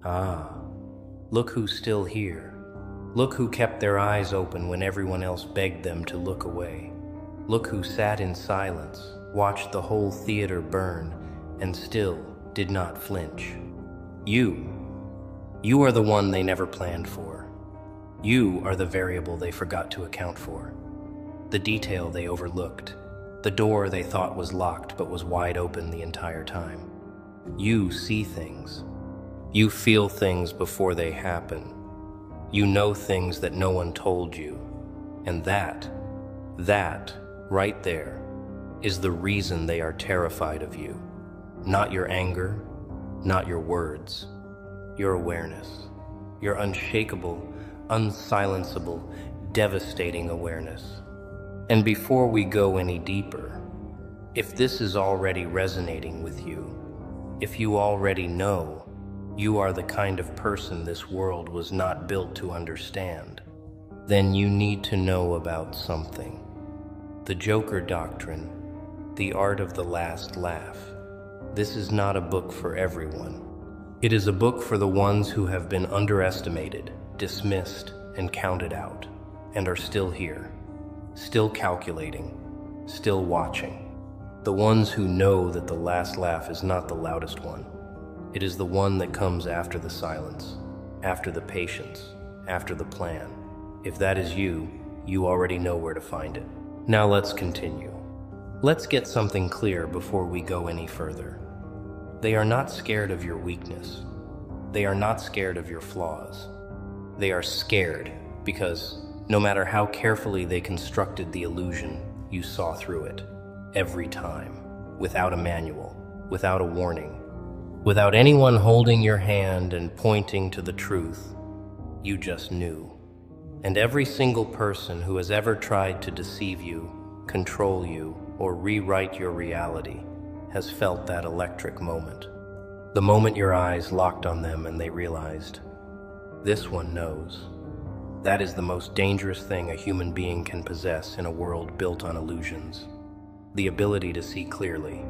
Ah, look who's still here. Look who kept their eyes open when everyone else begged them to look away. Look who sat in silence, watched the whole theater burn, and still did not flinch. You. You are the one they never planned for. You are the variable they forgot to account for. The detail they overlooked. The door they thought was locked but was wide open the entire time. You see things. You feel things before they happen. You know things that no one told you. And that right there, is the reason they are terrified of you. Not your anger, not your words, your awareness, your unshakable, unsilenceable, devastating awareness. And before we go any deeper, if this is already resonating with you, if you already know you are the kind of person this world was not built to understand, then you need to know about something. The Joker Doctrine, the art of the last laugh. This is not a book for everyone. It is a book for the ones who have been underestimated, dismissed, and counted out, and are still here, still calculating, still watching. The ones who know that the last laugh is not the loudest one. It is the one that comes after the silence, after the patience, after the plan. If that is you, you already know where to find it. Now let's continue. Let's get something clear before we go any further. They are not scared of your weakness. They are not scared of your flaws. They are scared because no matter how carefully they constructed the illusion, you saw through it. Every time. Without a manual. Without a warning. Without anyone holding your hand and pointing to the truth. You just knew. And every single person who has ever tried to deceive you, control you, or rewrite your reality has felt that electric moment. The moment your eyes locked on them and they realized, this one knows. That is the most dangerous thing a human being can possess in a world built on illusions. The ability to see clearly.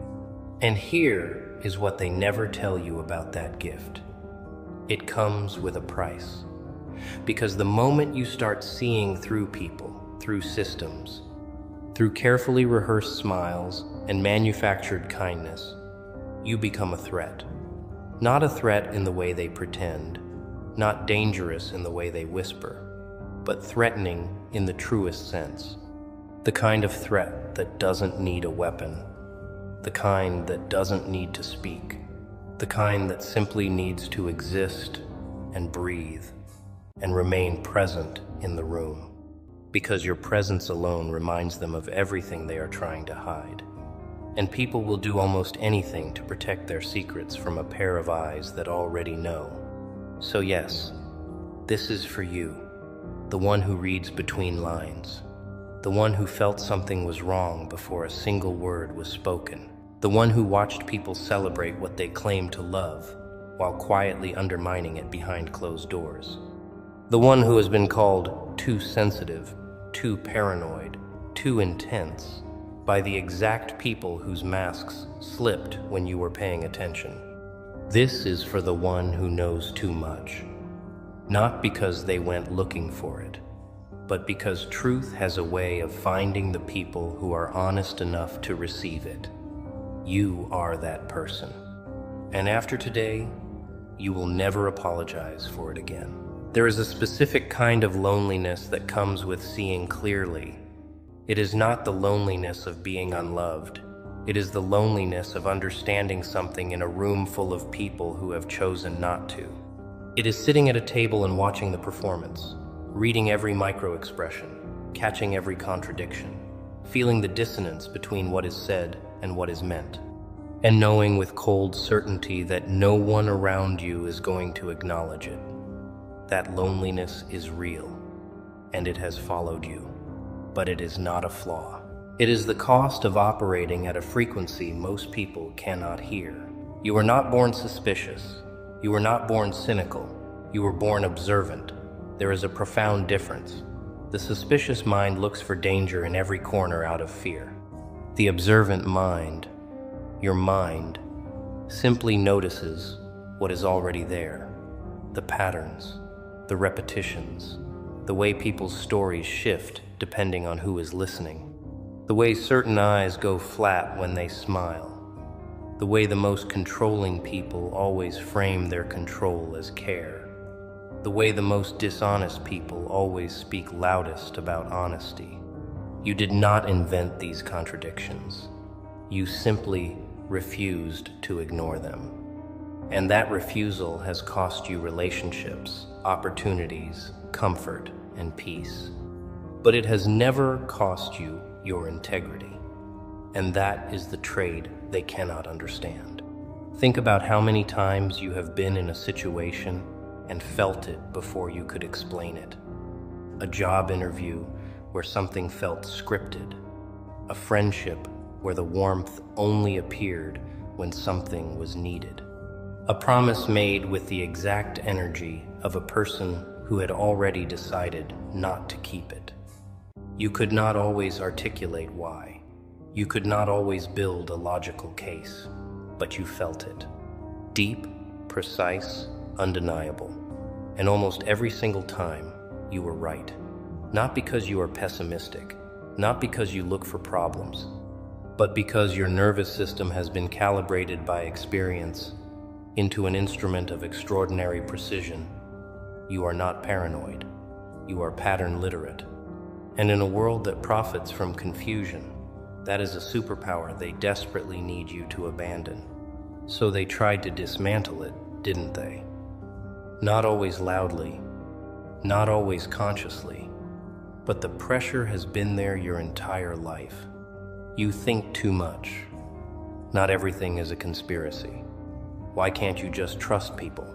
And here is what they never tell you about that gift. It comes with a price. Because the moment you start seeing through people, through systems, through carefully rehearsed smiles and manufactured kindness, you become a threat. Not a threat in the way they pretend, not dangerous in the way they whisper, but threatening in the truest sense. The kind of threat that doesn't need a weapon, the kind that doesn't need to speak, the kind that simply needs to exist and breathe and remain present in the room, because your presence alone reminds them of everything they are trying to hide. And people will do almost anything to protect their secrets from a pair of eyes that already know. So yes, this is for you, the one who reads between lines, the one who felt something was wrong before a single word was spoken, the one who watched people celebrate what they claim to love while quietly undermining it behind closed doors. The one who has been called too sensitive, too paranoid, too intense by the exact people whose masks slipped when you were paying attention. This is for the one who knows too much, not because they went looking for it, but because truth has a way of finding the people who are honest enough to receive it. You are that person. And after today, you will never apologize for it again. There is a specific kind of loneliness that comes with seeing clearly. It is not the loneliness of being unloved. It is the loneliness of understanding something in a room full of people who have chosen not to. It is sitting at a table and watching the performance, reading every micro-expression, catching every contradiction, feeling the dissonance between what is said and what is meant, and knowing with cold certainty that no one around you is going to acknowledge it. That loneliness is real, and it has followed you, but it is not a flaw. It is the cost of operating at a frequency most people cannot hear. You were not born suspicious. You were not born cynical. You were born observant. There is a profound difference. The suspicious mind looks for danger in every corner out of fear. The observant mind, your mind, simply notices what is already there. the patterns, the repetitions, the way people's stories shift depending on who is listening, the way certain eyes go flat when they smile, the way the most controlling people always frame their control as care, the way the most dishonest people always speak loudest about honesty. You did not invent these contradictions. You simply refused to ignore them. And that refusal has cost you relationships, opportunities, comfort, and peace. But it has never cost you your integrity. And that is the trade they cannot understand. Think about how many times you have been in a situation and felt it before you could explain it. A job interview where something felt scripted. A friendship where the warmth only appeared when something was needed. A promise made with the exact energy of a person who had already decided not to keep it. You could not always articulate why. You could not always build a logical case, but you felt it. Deep, precise, undeniable. And almost every single time, you were right. Not because you are pessimistic, not because you look for problems, but because your nervous system has been calibrated by experience into an instrument of extraordinary precision. You are not paranoid. You are pattern literate. And in a world that profits from confusion, that is a superpower they desperately need you to abandon. So they tried to dismantle it, didn't they? Not always loudly, not always consciously, but the pressure has been there your entire life. You think too much. Not everything is a conspiracy. Why can't you just trust people?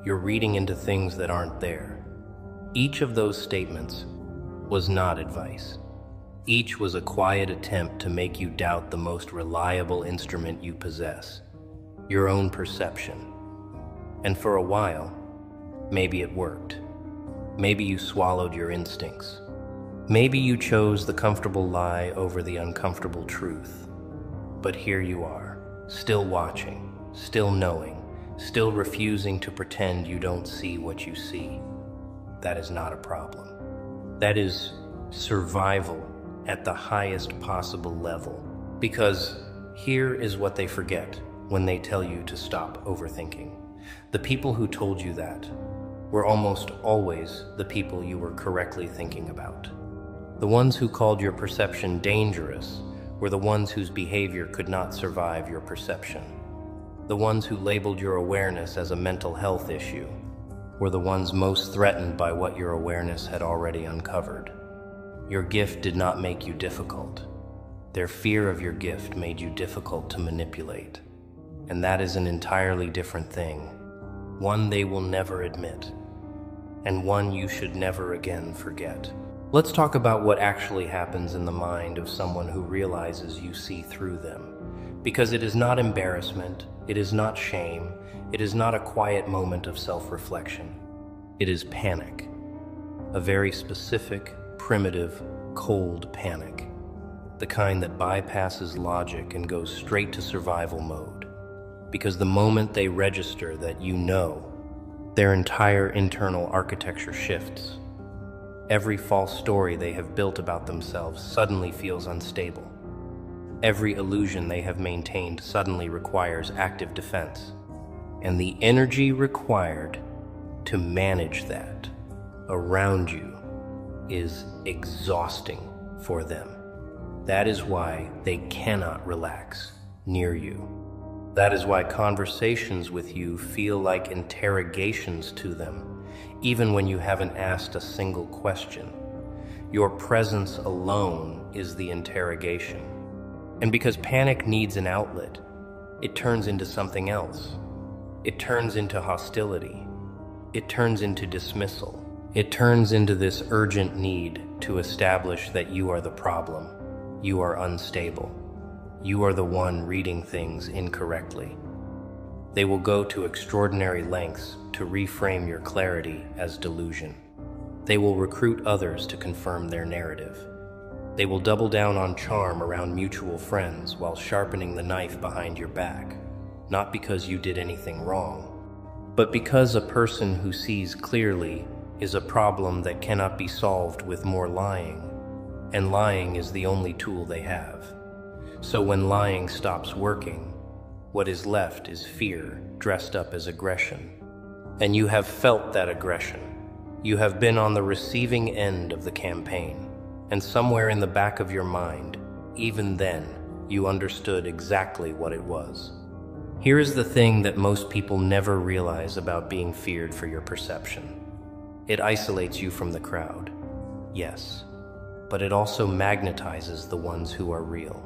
You're reading into things that aren't there. Each of those statements was not advice. Each was a quiet attempt to make you doubt the most reliable instrument you possess, your own perception. And for a while, maybe it worked. Maybe you swallowed your instincts. Maybe you chose the comfortable lie over the uncomfortable truth. But here you are, still watching, still knowing, still refusing to pretend you don't see what you see. That is not a problem. That is survival at the highest possible level. Because here is what they forget when they tell you to stop overthinking. The people who told you that were almost always the people you were correctly thinking about. The ones who called your perception dangerous were the ones whose behavior could not survive your perception. The ones who labeled your awareness as a mental health issue were the ones most threatened by what your awareness had already uncovered. Your gift did not make you difficult. Their fear of your gift made you difficult to manipulate. And that is an entirely different thing, one they will never admit, and one you should never again forget. Let's talk about what actually happens in the mind of someone who realizes you see through them. Because it is not embarrassment, it is not shame, it is not a quiet moment of self-reflection. It is panic. A very specific, primitive, cold panic. The kind that bypasses logic and goes straight to survival mode. Because the moment they register that you know, their entire internal architecture shifts. Every false story they have built about themselves suddenly feels unstable. Every illusion they have maintained suddenly requires active defense. And the energy required to manage that around you is exhausting for them. That is why they cannot relax near you. That is why conversations with you feel like interrogations to them, even when you haven't asked a single question. Your presence alone is the interrogation. And because panic needs an outlet, it turns into something else. It turns into hostility. It turns into dismissal. It turns into this urgent need to establish that you are the problem. You are unstable. You are the one reading things incorrectly. They will go to extraordinary lengths to reframe your clarity as delusion. They will recruit others to confirm their narrative. They will double down on charm around mutual friends while sharpening the knife behind your back, not because you did anything wrong, but because a person who sees clearly is a problem that cannot be solved with more lying, and lying is the only tool they have. So when lying stops working, what is left is fear dressed up as aggression. And you have felt that aggression. You have been on the receiving end of the campaign, and somewhere in the back of your mind, even then, you understood exactly what it was. Here is the thing that most people never realize about being feared for your perception. It isolates you from the crowd, yes, but it also magnetizes the ones who are real.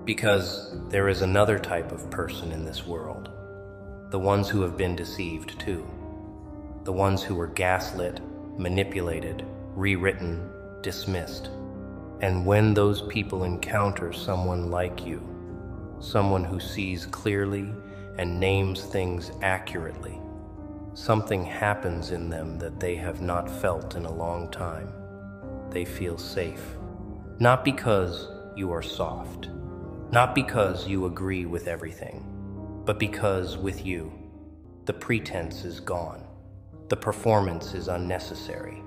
Because there is another type of person in this world, the ones who have been deceived too. The ones who were gaslit, manipulated, rewritten, dismissed. And when those people encounter someone like you, someone who sees clearly and names things accurately, something happens in them that they have not felt in a long time. They feel safe. Not because you are soft, not because you agree with everything, but because with you, the pretense is gone. The performance is unnecessary.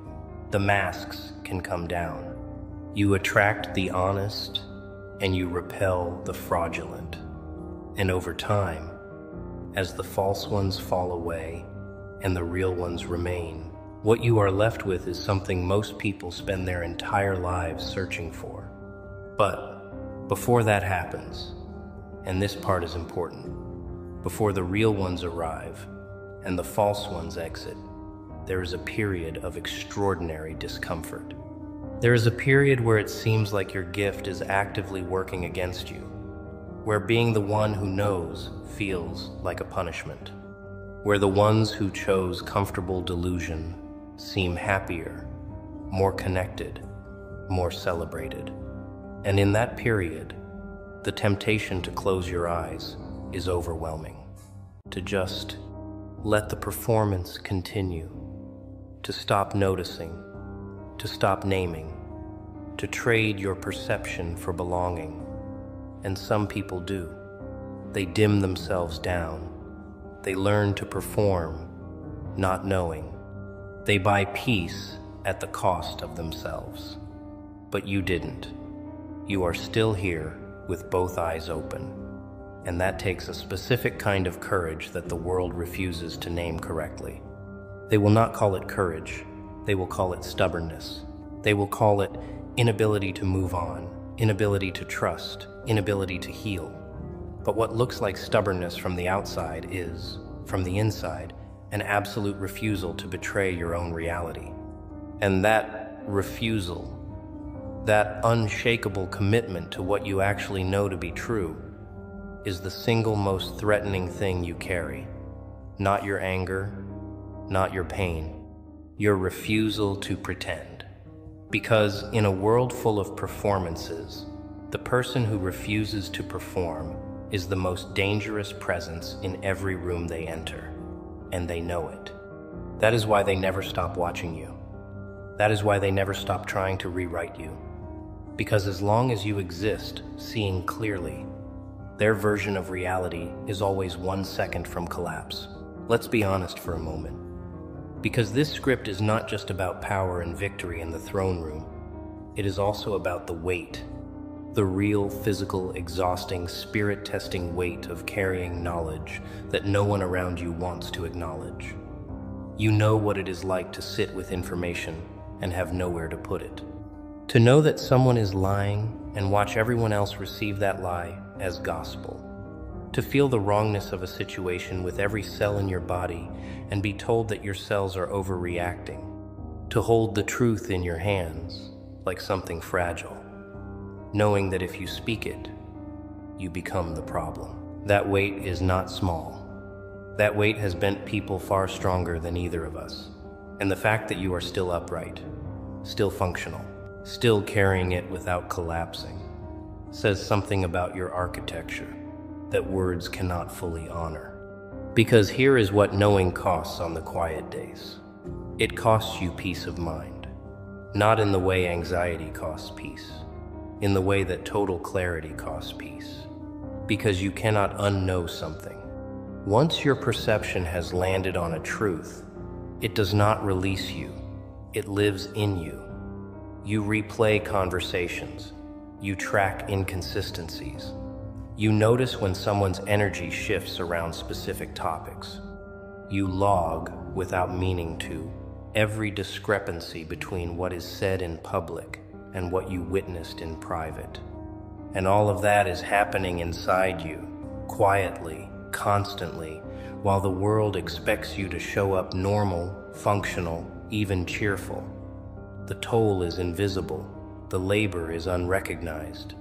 The masks can come down. You attract the honest and you repel the fraudulent. And over time, as the false ones fall away and the real ones remain, what you are left with is something most people spend their entire lives searching for. But before that happens, and this part is important, before the real ones arrive and the false ones exit, there is a period of extraordinary discomfort. There is a period where it seems like your gift is actively working against you, where being the one who knows feels like a punishment, where the ones who chose comfortable delusion seem happier, more connected, more celebrated. And in that period, the temptation to close your eyes is overwhelming, to just let the performance continue, to stop noticing, to stop naming, to trade your perception for belonging. And some people do. They dim themselves down. They learn to perform, not knowing. They buy peace at the cost of themselves. But you didn't. You are still here with both eyes open. And that takes a specific kind of courage that the world refuses to name correctly. They will not call it courage. They will call it stubbornness. They will call it inability to move on, inability to trust, inability to heal. But what looks like stubbornness from the outside is, from the inside, an absolute refusal to betray your own reality. And that refusal, that unshakable commitment to what you actually know to be true, is the single most threatening thing you carry. Not your anger, not your pain, your refusal to pretend. Because in a world full of performances, the person who refuses to perform is the most dangerous presence in every room they enter, and they know it. That is why they never stop watching you. That is why they never stop trying to rewrite you. Because as long as you exist, seeing clearly, their version of reality is always 1 second from collapse. Let's be honest for a moment. Because this script is not just about power and victory in the throne room. It is also about the weight, the real, physical, exhausting, spirit-testing weight of carrying knowledge that no one around you wants to acknowledge. You know what it is like to sit with information and have nowhere to put it. To know that someone is lying and watch everyone else receive that lie as gospel. To feel the wrongness of a situation with every cell in your body and be told that your cells are overreacting. To hold the truth in your hands like something fragile, knowing that if you speak it, you become the problem. That weight is not small. That weight has bent people far stronger than either of us. And the fact that you are still upright, still functional, still carrying it without collapsing, says something about your architecture that words cannot fully honor. Because here is what knowing costs on the quiet days. It costs you peace of mind, not in the way anxiety costs peace, in the way that total clarity costs peace. Because you cannot unknow something. Once your perception has landed on a truth, it does not release you. It lives in you. You replay conversations. You track inconsistencies. You notice when someone's energy shifts around specific topics. You log, without meaning to, every discrepancy between what is said in public and what you witnessed in private. And all of that is happening inside you, quietly, constantly, while the world expects you to show up normal, functional, even cheerful. The toll is invisible. The labor is unrecognized.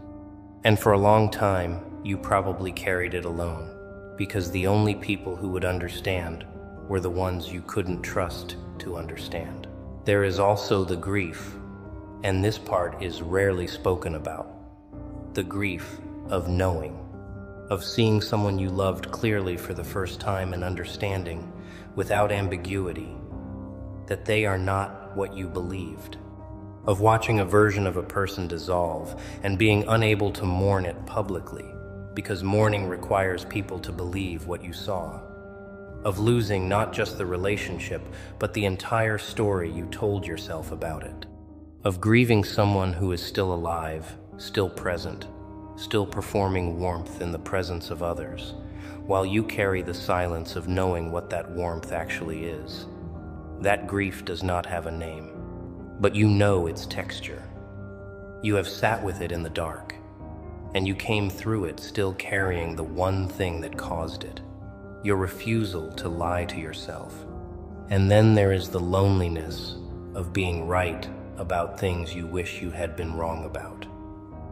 And for a long time, you probably carried it alone, because the only people who would understand were the ones you couldn't trust to understand. There is also the grief, and this part is rarely spoken about. The grief of knowing, of seeing someone you loved clearly for the first time and understanding, without ambiguity, that they are not what you believed. Of watching a version of a person dissolve and being unable to mourn it publicly, because mourning requires people to believe what you saw. Of losing not just the relationship, but the entire story you told yourself about it. Of grieving someone who is still alive, still present, still performing warmth in the presence of others, while you carry the silence of knowing what that warmth actually is. That grief does not have a name, but you know its texture. You have sat with it in the dark, and you came through it still carrying the one thing that caused it, your refusal to lie to yourself. And then there is the loneliness of being right about things you wish you had been wrong about.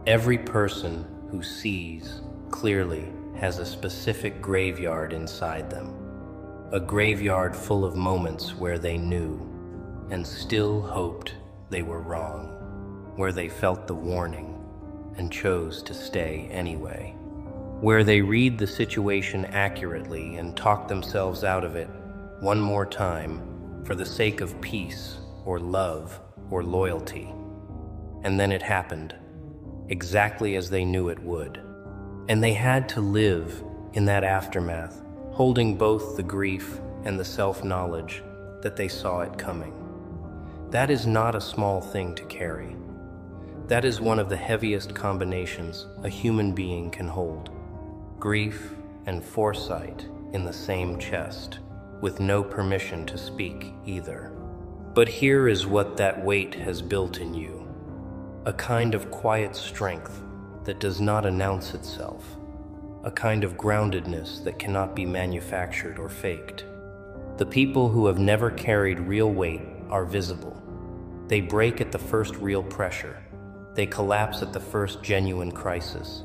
Every person who sees clearly has a specific graveyard inside them, a graveyard full of moments where they knew and still hoped they were wrong, where they felt the warning and chose to stay anyway, where they read the situation accurately and talk themselves out of it one more time for the sake of peace or love or loyalty. And then it happened, exactly as they knew it would. And they had to live in that aftermath, holding both the grief and the self-knowledge that they saw it coming. That is not a small thing to carry. That is one of the heaviest combinations a human being can hold. Grief and foresight in the same chest, with no permission to speak either. But here is what that weight has built in you. A kind of quiet strength that does not announce itself. A kind of groundedness that cannot be manufactured or faked. The people who have never carried real weight are visible. They break at the first real pressure. They collapse at the first genuine crisis.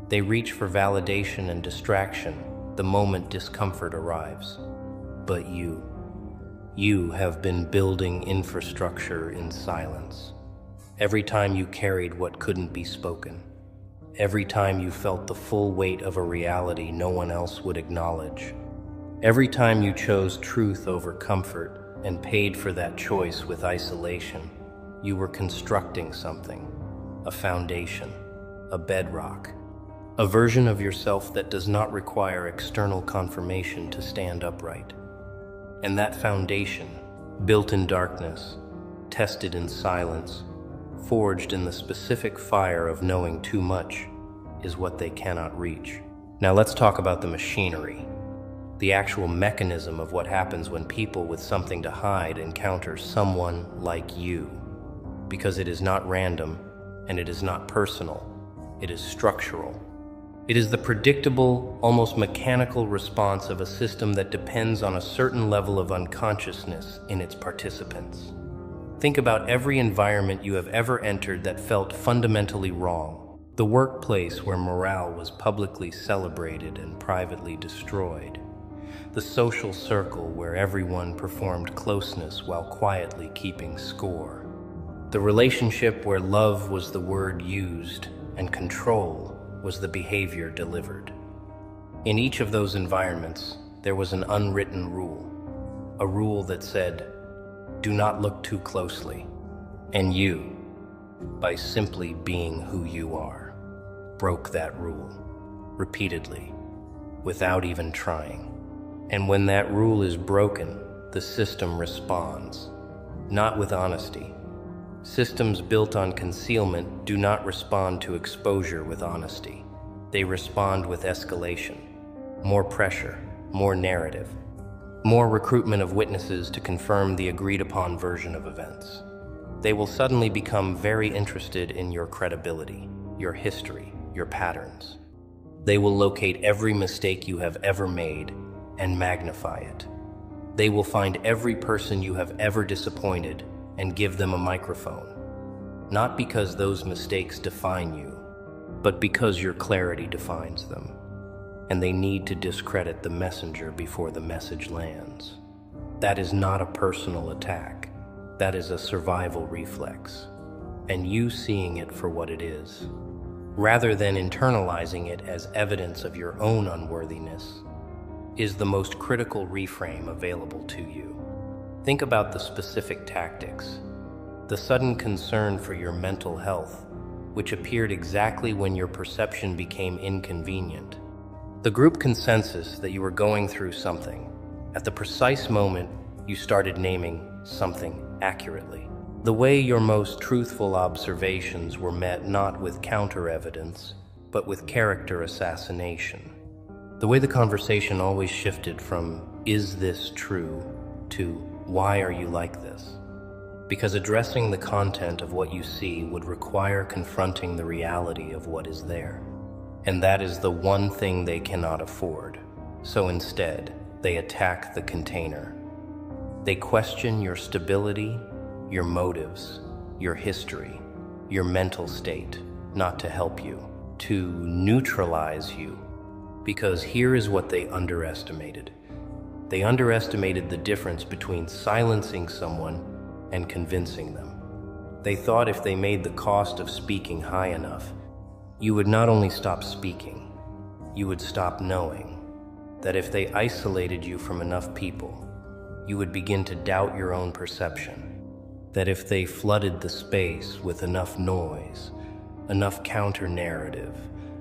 They reach for validation and distraction the moment discomfort arrives. But you have been building infrastructure in silence. Every time you carried what couldn't be spoken. Every time you felt the full weight of a reality no one else would acknowledge. Every time you chose truth over comfort and paid for that choice with isolation, you were constructing something, a foundation, a bedrock, a version of yourself that does not require external confirmation to stand upright. And that foundation, built in darkness, tested in silence, forged in the specific fire of knowing too much, is what they cannot reach. Now let's talk about the machinery, the actual mechanism of what happens when people with something to hide encounter someone like you. Because it is not random, and it is not personal, it is structural. It is the predictable, almost mechanical response of a system that depends on a certain level of unconsciousness in its participants. Think about every environment you have ever entered that felt fundamentally wrong. The workplace where morale was publicly celebrated and privately destroyed. The social circle where everyone performed closeness while quietly keeping score. The relationship where love was the word used and control was the behavior delivered. In each of those environments, there was an unwritten rule. A rule that said, do not look too closely. And you, by simply being who you are, broke that rule, repeatedly, without even trying. And when that rule is broken, the system responds, not with honesty. Systems built on concealment do not respond to exposure with honesty. They respond with escalation, more pressure, more narrative, more recruitment of witnesses to confirm the agreed-upon version of events. They will suddenly become very interested in your credibility, your history, your patterns. They will locate every mistake you have ever made and magnify it. They will find every person you have ever disappointed and give them a microphone. Not because those mistakes define you, but because your clarity defines them. And they need to discredit the messenger before the message lands. That is not a personal attack. That is a survival reflex. And you seeing it for what it is, rather than internalizing it as evidence of your own unworthiness, is the most critical reframe available to you. Think about the specific tactics. The sudden concern for your mental health, which appeared exactly when your perception became inconvenient. The group consensus that you were going through something, at the precise moment you started naming something accurately. The way your most truthful observations were met not with counter-evidence, but with character assassination. The way the conversation always shifted from, "Is this true?" to, "Why are you like this?" Because addressing the content of what you see would require confronting the reality of what is there. And that is the one thing they cannot afford. So instead, they attack the container. They question your stability, your motives, your history, your mental state, not to help you, to neutralize you. Because here is what they underestimated. They underestimated the difference between silencing someone and convincing them. They thought if they made the cost of speaking high enough, you would not only stop speaking, you would stop knowing. That if they isolated you from enough people, you would begin to doubt your own perception. That if they flooded the space with enough noise, enough counter-narrative,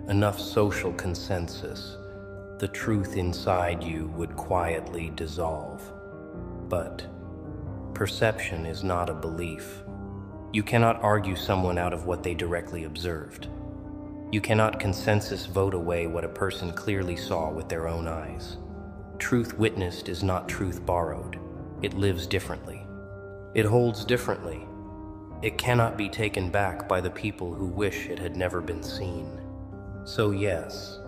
enough social consensus, the truth inside you would quietly dissolve. But perception is not a belief. You cannot argue someone out of what they directly observed. You cannot consensus vote away what a person clearly saw with their own eyes. Truth witnessed is not truth borrowed. It lives differently. It holds differently. It cannot be taken back by the people who wish it had never been seen. So yes,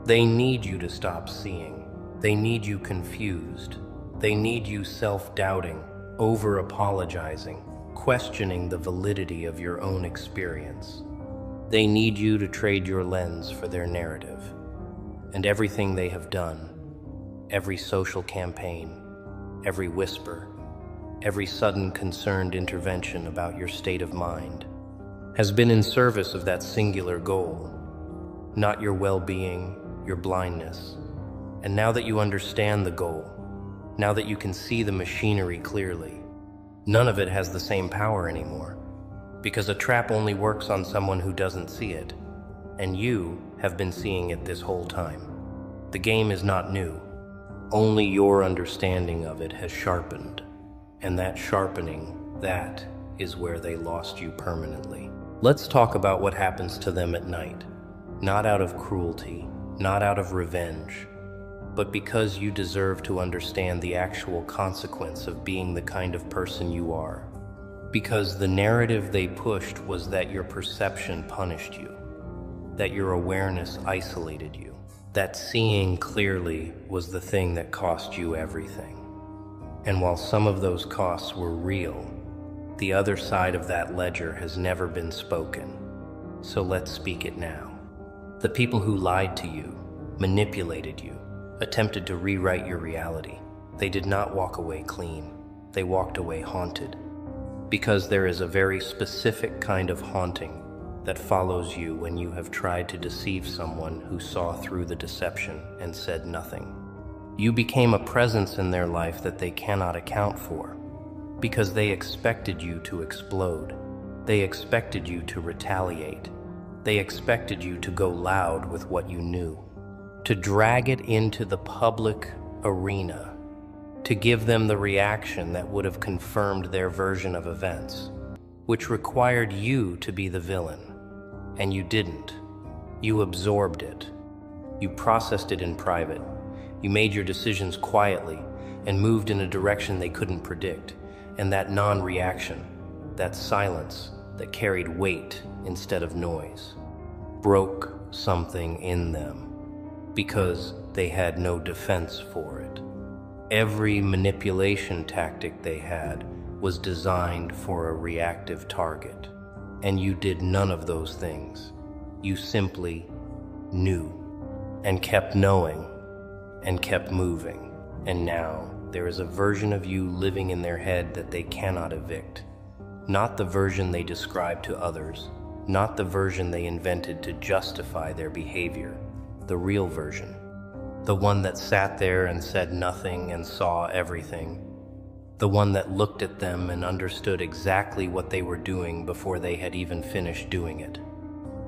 they need you to stop seeing. They need you confused. They need you self-doubting, over-apologizing, questioning the validity of your own experience. They need you to trade your lens for their narrative. And everything they have done, every social campaign, every whisper, every sudden concerned intervention about your state of mind, has been in service of that singular goal, not your well-being, your blindness. And now that you understand the goal, now that you can see the machinery clearly, none of it has the same power anymore. Because a trap only works on someone who doesn't see it, and you have been seeing it this whole time. The game is not new. Only your understanding of it has sharpened. And that sharpening, that is where they lost you permanently. Let's talk about what happens to them at night. Not out of cruelty, not out of revenge, but because you deserve to understand the actual consequence of being the kind of person you are. Because the narrative they pushed was that your perception punished you, that your awareness isolated you, that seeing clearly was the thing that cost you everything. And while some of those costs were real, the other side of that ledger has never been spoken. So let's speak it now. The people who lied to you, manipulated you, attempted to rewrite your reality, they did not walk away clean. They walked away haunted. Because there is a very specific kind of haunting that follows you when you have tried to deceive someone who saw through the deception and said nothing. You became a presence in their life that they cannot account for, because they expected you to explode. They expected you to retaliate. They expected you to go loud with what you knew, to drag it into the public arena, to give them the reaction that would have confirmed their version of events, which required you to be the villain. And you didn't. You absorbed it. You processed it in private. You made your decisions quietly and moved in a direction they couldn't predict. And that non-reaction, that silence that carried weight instead of noise, broke something in them because they had no defense for it. Every manipulation tactic they had was designed for a reactive target, and you did none of those things. You simply knew and kept knowing and kept moving. And now there is a version of you living in their head that they cannot evict. Not the version they describe to others, not the version they invented to justify their behavior, the real version. The one that sat there and said nothing and saw everything. The one that looked at them and understood exactly what they were doing before they had even finished doing it.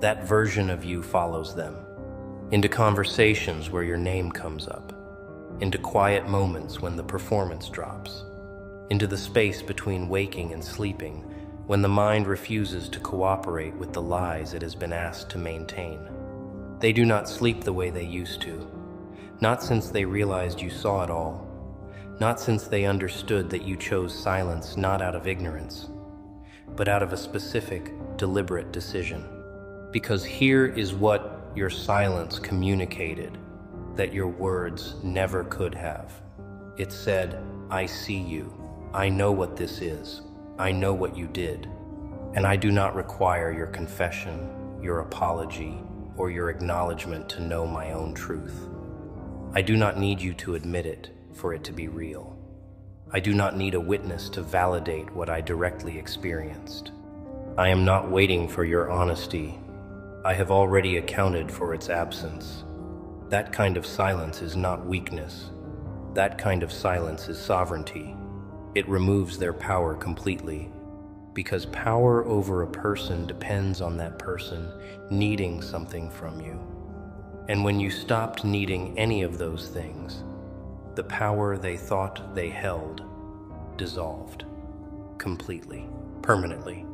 That version of you follows them into conversations where your name comes up, into quiet moments when the performance drops, into the space between waking and sleeping when the mind refuses to cooperate with the lies it has been asked to maintain. They do not sleep the way they used to, not since they realized you saw it all, not since they understood that you chose silence not out of ignorance, but out of a specific, deliberate decision. Because here is what your silence communicated that your words never could have. It said, I see you. I know what this is. I know what you did. And I do not require your confession, your apology, or your acknowledgement to know my own truth. I do not need you to admit it for it to be real. I do not need a witness to validate what I directly experienced. I am not waiting for your honesty. I have already accounted for its absence. That kind of silence is not weakness. That kind of silence is sovereignty. It removes their power completely, because power over a person depends on that person needing something from you. And when you stopped needing any of those things, the power they thought they held dissolved completely, permanently.